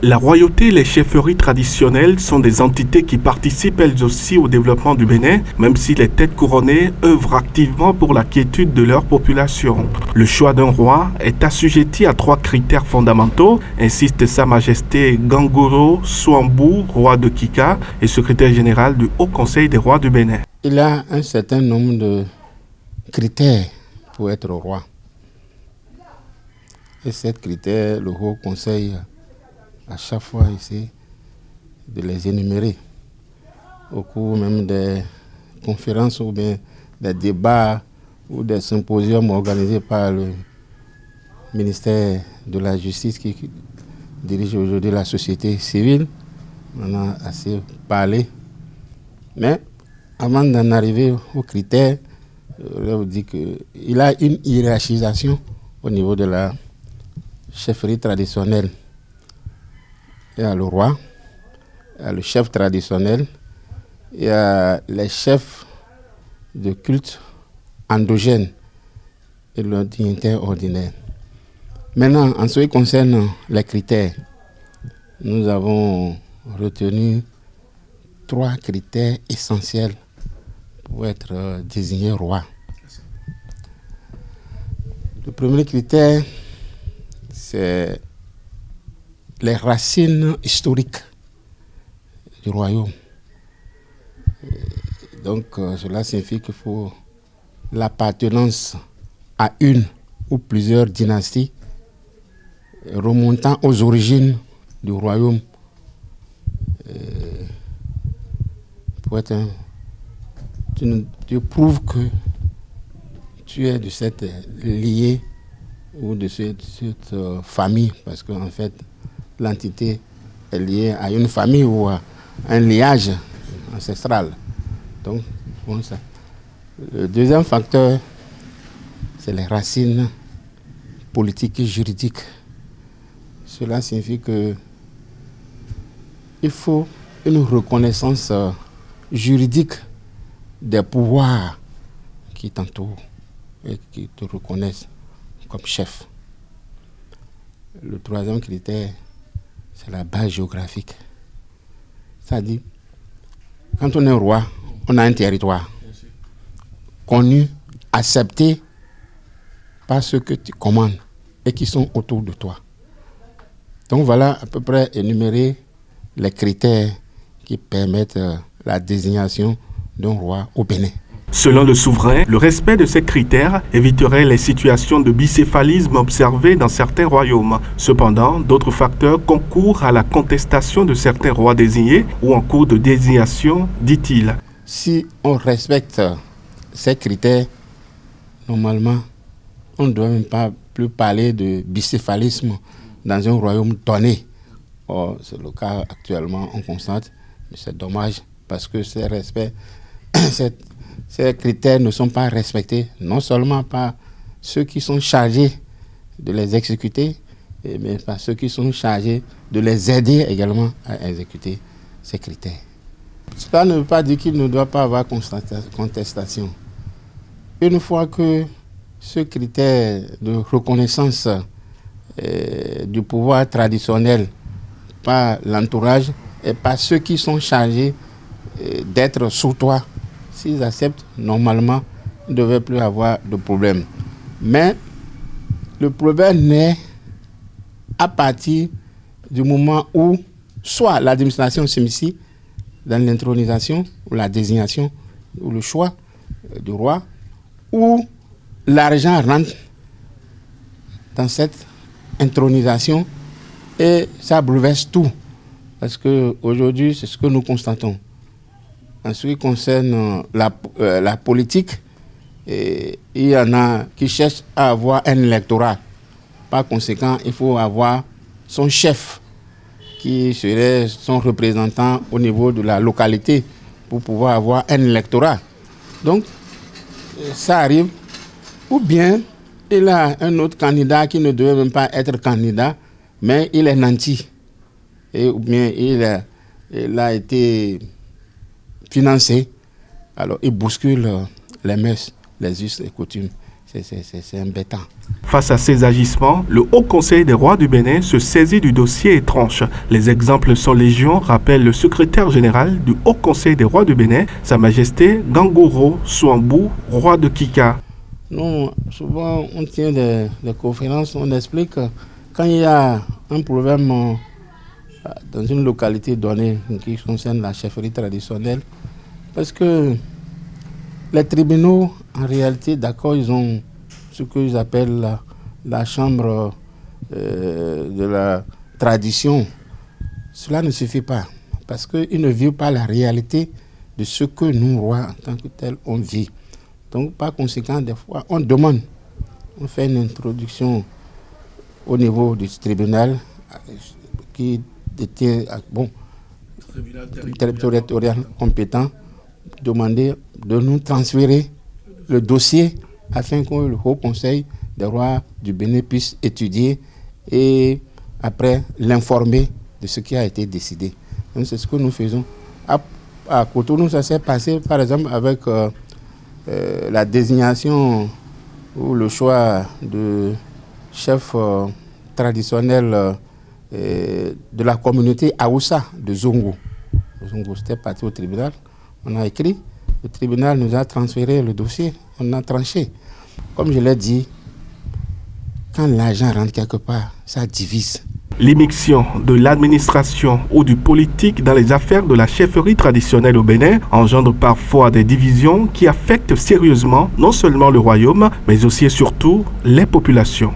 La royauté et les chefferies traditionnelles sont des entités qui participent elles aussi au développement du Bénin, même si les têtes couronnées œuvrent activement pour la quiétude de leur population. Le choix d'un roi est assujetti à 3 critères fondamentaux, insiste Sa Majesté Ganguro Souambou, roi de Kika et secrétaire général du Haut Conseil des rois du Bénin. Il y a un certain nombre de critères pour être roi. Et ces critères, le Haut Conseil à chaque fois essaie de les énumérer au cours même des conférences ou bien des débats ou des symposiums organisés par le ministère de la Justice qui dirige aujourd'hui la société civile. On a assez parlé. Mais avant d'en arriver aux critères, je vous dis qu'il y a une hiérarchisation au niveau de la chefferie traditionnelle. Il y a le roi, il y a le chef traditionnel, il y a les chefs de culte endogènes et le dignitaire ordinaire. Maintenant, en ce qui concerne les critères, nous avons retenu 3 critères essentiels pour être désigné roi. Le premier critère, c'est les racines historiques du royaume. Donc, cela signifie qu'il faut l'appartenance à une ou plusieurs dynasties remontant aux origines du royaume. Pour être tu prouves que tu es de cette lignée ou de cette famille, parce qu'en fait, l'entité est liée à une famille ou à un liage ancestral. Donc, bon, ça. Le deuxième facteur, c'est les racines politiques et juridiques. Cela signifie que il faut une reconnaissance juridique des pouvoirs qui t'entourent et qui te reconnaissent comme chef. Le troisième critère, c'est la base géographique. C'est-à-dire, quand on est roi, on a un territoire connu, accepté par ceux que tu commandes et qui sont autour de toi. Donc voilà à peu près énumérer les critères qui permettent la désignation d'un roi au Bénin. Selon le souverain, le respect de ces critères éviterait les situations de bicéphalisme observées dans certains royaumes. Cependant, d'autres facteurs concourent à la contestation de certains rois désignés ou en cours de désignation, dit-il. Si on respecte ces critères, normalement, on ne doit même pas plus parler de bicéphalisme dans un royaume donné. Or, c'est le cas actuellement, on constate, mais c'est dommage parce que ces critères ne sont pas respectés, non seulement par ceux qui sont chargés de les exécuter, mais par ceux qui sont chargés de les aider également à exécuter ces critères. Cela ne veut pas dire qu'il ne doit pas avoir contestation. Une fois que ce critère de reconnaissance du pouvoir traditionnel par l'entourage et par ceux qui sont chargés d'être sous toi, s'ils acceptent, normalement, il ne devrait plus avoir de problème. Mais le problème naît à partir du moment où soit l'administration s'initie dans l'intronisation ou la désignation ou le choix du roi, ou l'argent rentre dans cette intronisation et ça bouleverse tout. Parce qu'aujourd'hui, c'est ce que nous constatons. En ce qui concerne la politique, il y en a qui cherchent à avoir un électorat. Par conséquent, il faut avoir son chef qui serait son représentant au niveau de la localité pour pouvoir avoir un électorat. Donc, ça arrive. Ou bien, il a un autre candidat qui ne devait même pas être candidat, mais il est nanti. Ou bien, il a été financé. Alors, il bouscule les mœurs, les us et coutumes. c'est embêtant. Face à ces agissements, le Haut Conseil des rois du Bénin se saisit du dossier et tranche. Les exemples sont légion, rappelle le secrétaire général du Haut Conseil des rois du Bénin, Sa Majesté Gangoro Souambou, roi de Kika. Nous, souvent, on tient des conférences, on explique que quand il y a un problème dans une localité donnée qui concerne la chefferie traditionnelle, parce que les tribunaux, en réalité, d'accord, ils ont ce qu'ils appellent la chambre de la tradition. Cela ne suffit pas, parce qu'ils ne vivent pas la réalité de ce que nous, rois, en tant que tels, on vit. Donc, par conséquent, des fois, on demande, on fait une introduction au niveau du tribunal qui détient, territorial compétent, demander de nous transférer le dossier afin que le Haut Conseil des rois du Bénin puisse étudier et après l'informer de ce qui a été décidé. Donc c'est ce que nous faisons. À Cotonou, ça s'est passé par exemple avec la désignation ou le choix de chef traditionnel de la communauté Aoussa de Zongo. Zongo, c'était parti au tribunal. On a écrit, le tribunal nous a transféré le dossier, on a tranché. Comme je l'ai dit, quand l'argent rentre quelque part, ça divise. L'immixtion de l'administration ou du politique dans les affaires de la chefferie traditionnelle au Bénin engendre parfois des divisions qui affectent sérieusement non seulement le royaume, mais aussi et surtout les populations.